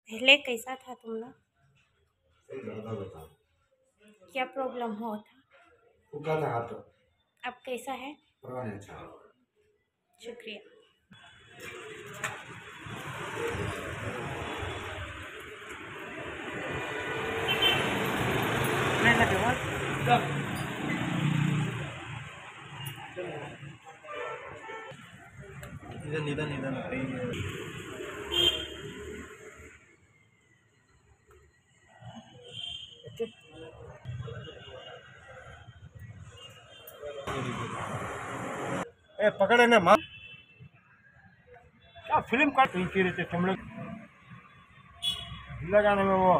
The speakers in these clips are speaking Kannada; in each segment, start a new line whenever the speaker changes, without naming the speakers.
पहले कैसा था तुम लोग?
सही लड़का बता।
क्या प्रॉब्लम हुआ था?
फूका था हाथ।
अब कैसा है?
परवाह नहीं अच्छा।
शुक्रिया।
नहीं लगे बात निधन निधन निधन ए पकड़े ना माँ क्या फिल्म का इनकी रहते तुम लोग लगाने में वो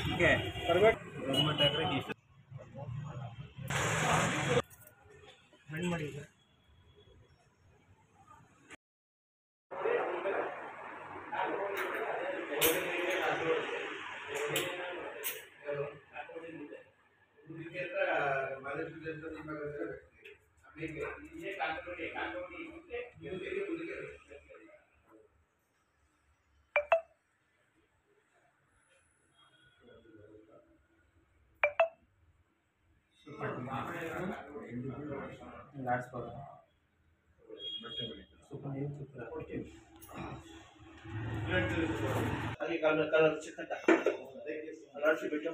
ठीक है परवेट गवर्नमेंट आकर ಮಣ್ಣು ಮಾಡಿಲ್ಲ लाಡ್ಸ್ಕೊಳ್ಳೋಣ ಸ್ವಲ್ಪ ನೀರು ಚುಚ್ಚಿ आगे कलर चेक करता अलर्ट से बैठो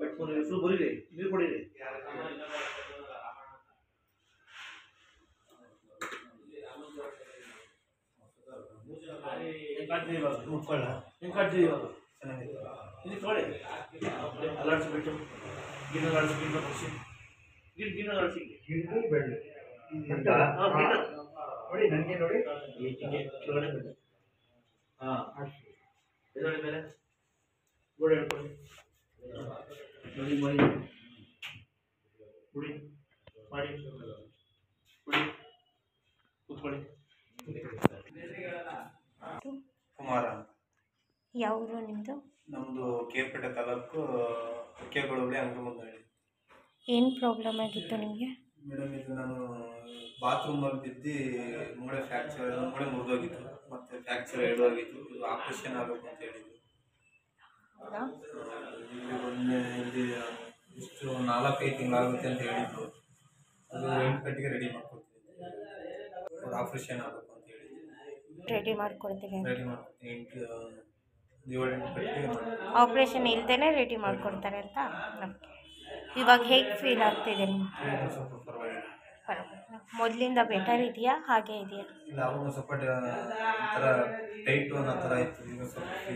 बैठ को शुरू बोली रे ನೀರು ಕೊಡಿ रे काट दे बाबू मुक्कल है काट दे बाबू ini थोड़े अलर्ट से बैठो गिन अलर्ट से गिन बच्चे गिन अलर्ट से गिन बैठ हां गिन ನೋಡಿ ನನಗೆ ನೋಡಿ ಹೀಗೆ ಕೆಳಗಡೆ ಬಿಡು हां ಇದರಲ್ಲಿ ಮೇಲೆ ಗೋಡೆ ಹಿಡ್ಕೊಳ್ಳಿ ನೋಡಿ ಮಾಡಿ ಕುಡಿ ಮಾಡಿ ಕುಡಿ ಕೂತ್ಕೊಳ್ಳಿ ಕುಮಾರ
ಯಾವ ಊರು ನಿಮ್ಮದು?
ನಮ್ಮದು ಕೇರ್ಪೇಟೆ ತಾಲೂಕು ಕೆಗೋಳಬಳಿ ಅಂಗಮಂದಳ್ಳಿ.
ಏನು ಪ್ರಾಬ್ಲಮ್ ಆಗಿತ್ತು ನಿಮಗೆ?
ಮೇಡಮ್ ಇದು ನಾನು ಬಾತ್ರೂಮಲ್ಲಿ ಬಿದ್ದು ಮೂಳೆ ಫ್ರ್ಯಾಕ್ಚರ್ ಮೂಳೆ ಮುರಿದೋಗಿತ್ತು ಮತ್ತು ಫ್ರ್ಯಾಕ್ಚರ್ ಎರಡೋಗಿತ್ತು. ಇದು ಆಪ್ರೇಷನ್ ಆಗಬೇಕು ಅಂತ ಹೇಳಿದ್ರು.
ಹೌದಾ?
ಇಲ್ಲಿ ಮೊನ್ನೆ ಇಲ್ಲಿ ಇಷ್ಟು 4-5 ತಿಂಗಳಾಗುತ್ತೆ ಅಂತ ಹೇಳಿದ್ರು. ಅದು 8 ಗಂಟೆಗೆ ರೆಡಿ ಮಾಡ್ಕೊಡ್ತೀನಿ. ಅವ್ರು ಆಪ್ರೇಷನ್ ಆಗಬೇಕು ಅಂತ ಹೇಳಿದ್ರು.
ರೆಡಿ ಮಾಡಿಕೊಡ್ತೀವಿ.
ರೆಡಿ ಮಾಡ್ಕೊಡ್ತೀನಿ 7-8 ಗಂಟೆಗೆ
ಆಪ್ರೇಷನ್ ಇಲ್ಲದೇ ರೆಡಿ ಮಾಡಿಕೊಡ್ತಾರೆ ಅಂತ ನಮಗೆ. ಇವಾಗ ಹೇಗೆ ಫೀಲ್ ಆಗ್ತಿದೆ ನಿಮ್ಗೆ?
ಸ್ವಲ್ಪ ಪರವಾಗಿಲ್ಲ.
ಪರವಾಗಿಲ್ಲ. ಮೊದಲಿಂದ ಬೆಟರ್ ಇದೆಯಾ ಹಾಗೆ ಇದೆಯಾ?
ಇಲ್ಲ ಅವಾಗ ಸ್ವಲ್ಪ ಒಂಥರ ಟೈಟು ಅನ್ನೋ ಥರ ಇತ್ತು. ಈಗ ಸ್ವಲ್ಪ ಫ್ರೀ